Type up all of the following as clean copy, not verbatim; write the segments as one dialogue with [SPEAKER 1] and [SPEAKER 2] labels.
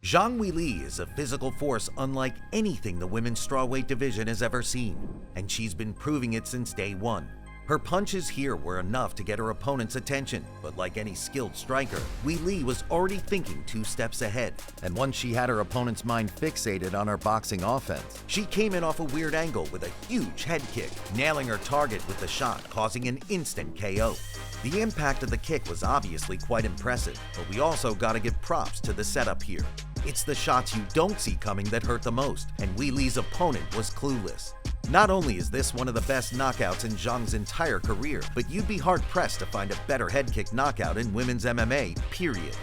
[SPEAKER 1] Zhang Weili is a physical force unlike anything the women's strawweight division has ever seen, and she's been proving it since day one. Her punches here were enough to get her opponent's attention, but like any skilled striker, Weili was already thinking 2 steps ahead. And once she had her opponent's mind fixated on her boxing offense, she came in off a weird angle with a huge head kick, nailing her target with the shot, causing an instant KO. The impact of the kick was obviously quite impressive, but we also gotta give props to the setup here. It's the shots you don't see coming that hurt the most, and Weili's opponent was clueless. Not only is this one of the best knockouts in Zhang's entire career, but you'd be hard-pressed to find a better head kick knockout in women's MMA, period.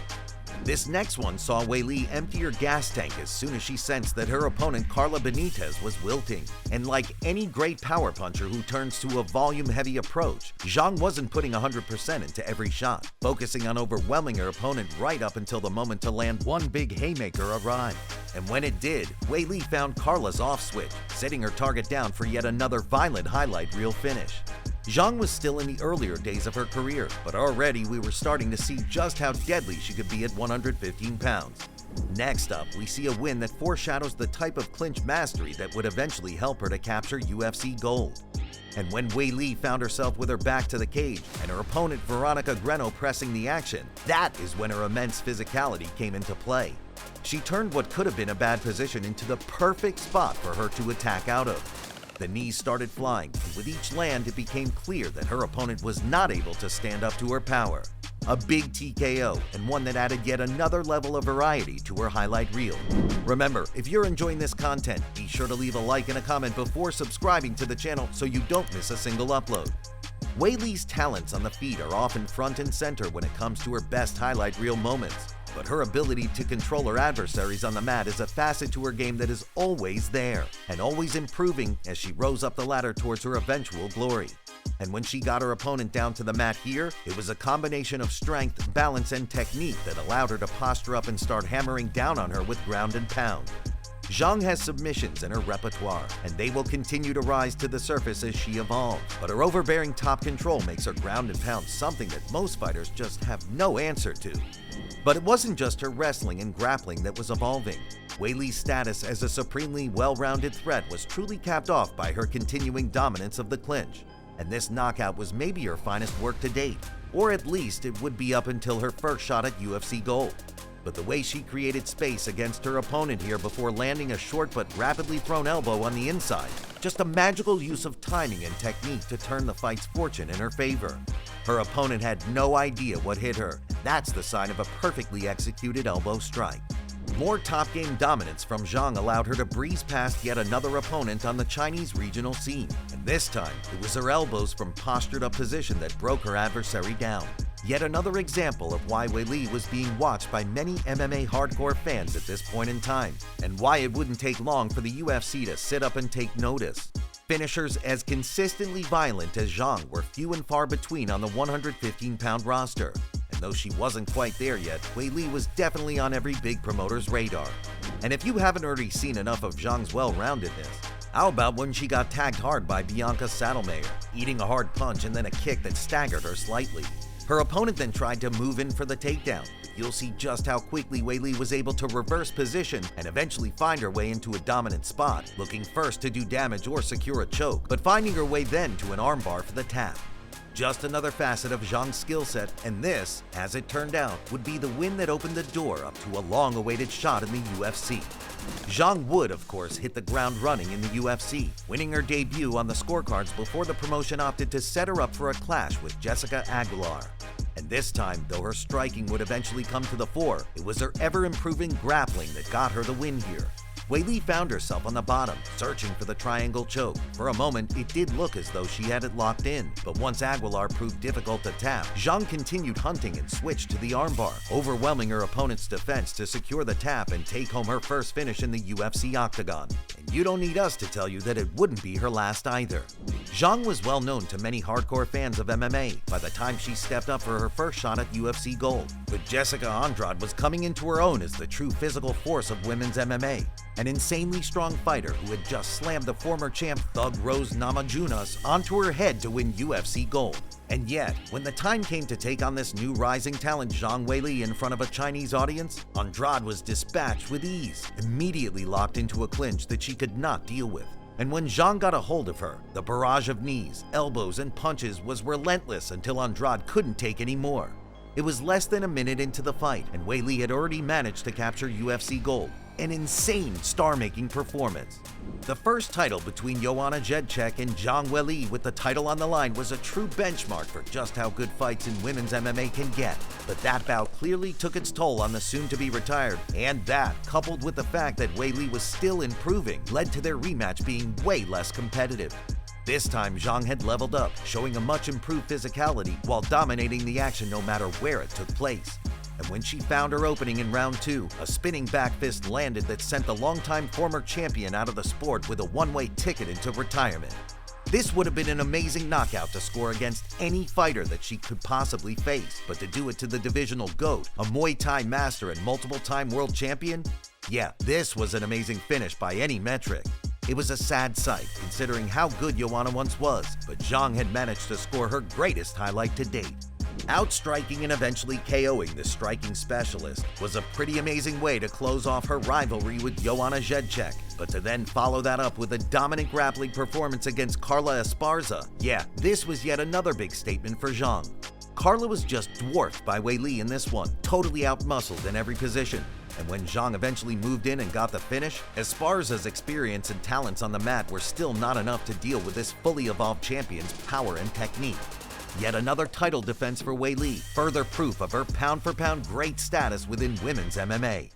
[SPEAKER 1] This next one saw Weili empty her gas tank as soon as she sensed that her opponent Carla Benitez was wilting. And like any great power puncher who turns to a volume-heavy approach, Zhang wasn't putting 100% into every shot, focusing on overwhelming her opponent right up until the moment to land one big haymaker arrived. And when it did, Weili found Carla's off switch, setting her target down for yet another violent highlight reel finish. Zhang was still in the earlier days of her career, but already we were starting to see just how deadly she could be at 115 pounds. Next up, we see a win that foreshadows the type of clinch mastery that would eventually help her to capture UFC gold. And when Weili found herself with her back to the cage and her opponent Veronica Greno pressing the action, that is when her immense physicality came into play. She turned what could have been a bad position into the perfect spot for her to attack out of. The knees started flying, and with each land it became clear that her opponent was not able to stand up to her power. A big TKO, and one that added yet another level of variety to her highlight reel. Remember, if you're enjoying this content, be sure to leave a like and a comment before subscribing to the channel so you don't miss a single upload. Weili's talents on the feet are often front and center when it comes to her best highlight reel moments, but her ability to control her adversaries on the mat is a facet to her game that is always there, and always improving as she rose up the ladder towards her eventual glory. And when she got her opponent down to the mat here, it was a combination of strength, balance, and technique that allowed her to posture up and start hammering down on her with ground and pound. Zhang has submissions in her repertoire, and they will continue to rise to the surface as she evolves, but her overbearing top control makes her ground and pound something that most fighters just have no answer to. But it wasn't just her wrestling and grappling that was evolving. Weili's status as a supremely well-rounded threat was truly capped off by her continuing dominance of the clinch, and this knockout was maybe her finest work to date, or at least it would be up until her first shot at UFC gold. But the way she created space against her opponent here before landing a short but rapidly thrown elbow on the inside, just a magical use of timing and technique to turn the fight's fortune in her favor. Her opponent had no idea what hit her. That's the sign of a perfectly executed elbow strike. More top-game dominance from Zhang allowed her to breeze past yet another opponent on the Chinese regional scene, and this time it was her elbows from postured-up position that broke her adversary down. Yet another example of why Weili was being watched by many MMA hardcore fans at this point in time, and why it wouldn't take long for the UFC to sit up and take notice. Finishers as consistently violent as Zhang were few and far between on the 115-pound roster. And though she wasn't quite there yet, Weili was definitely on every big promoter's radar. And if you haven't already seen enough of Zhang's well-roundedness, how about when she got tagged hard by Bianca Saddlemayer, eating a hard punch and then a kick that staggered her slightly? Her opponent then tried to move in for the takedown, but you'll see just how quickly Weili was able to reverse position and eventually find her way into a dominant spot, looking first to do damage or secure a choke, but finding her way then to an armbar for the tap. Just another facet of Zhang's skill set, and this, as it turned out, would be the win that opened the door up to a long-awaited shot in the UFC. Zhang would, of course, hit the ground running in the UFC, winning her debut on the scorecards before the promotion opted to set her up for a clash with Jessica Aguilar. And this time, though her striking would eventually come to the fore, it was her ever-improving grappling that got her the win here. Weili found herself on the bottom, searching for the triangle choke. For a moment, it did look as though she had it locked in, but once Aguilar proved difficult to tap, Zhang continued hunting and switched to the armbar, overwhelming her opponent's defense to secure the tap and take home her first finish in the UFC octagon. And you don't need us to tell you that it wouldn't be her last either. Zhang was well known to many hardcore fans of MMA by the time she stepped up for her first shot at UFC Gold, but Jessica Andrade was coming into her own as the true physical force of women's MMA, an insanely strong fighter who had just slammed the former champ Thug Rose Namajunas onto her head to win UFC Gold. And yet, when the time came to take on this new rising talent Zhang Weili in front of a Chinese audience, Andrade was dispatched with ease, immediately locked into a clinch that she could not deal with. And when Zhang got a hold of her, the barrage of knees, elbows, and punches was relentless until Andrade couldn't take any more. It was less than a minute into the fight, and Weili had already managed to capture UFC Gold. An insane star-making performance. The first title between Joanna Jędrzejczyk and Zhang Weili with the title on the line was a true benchmark for just how good fights in women's MMA can get. But that bout clearly took its toll on the soon-to-be retired, and that, coupled with the fact that Weili was still improving, led to their rematch being way less competitive. This time, Zhang had leveled up, showing a much improved physicality while dominating the action no matter where it took place. And when she found her opening in round 2, a spinning back fist landed that sent the longtime former champion out of the sport with a one-way ticket into retirement. This would have been an amazing knockout to score against any fighter that she could possibly face, but to do it to the divisional GOAT, a Muay Thai master and multiple-time world champion? Yeah, this was an amazing finish by any metric. It was a sad sight, considering how good Joanna once was, but Zhang had managed to score her greatest highlight to date. Outstriking and eventually KOing the striking specialist was a pretty amazing way to close off her rivalry with Joanna Jędrzejczyk, but to then follow that up with a dominant grappling performance against Carla Esparza, yeah, this was yet another big statement for Zhang. Carla was just dwarfed by Weili in this one, totally outmuscled in every position. And when Zhang eventually moved in and got the finish, Esparza's experience and talents on the mat were still not enough to deal with this fully evolved champion's power and technique. Yet another title defense for Weili, further proof of her pound-for-pound great status within women's MMA.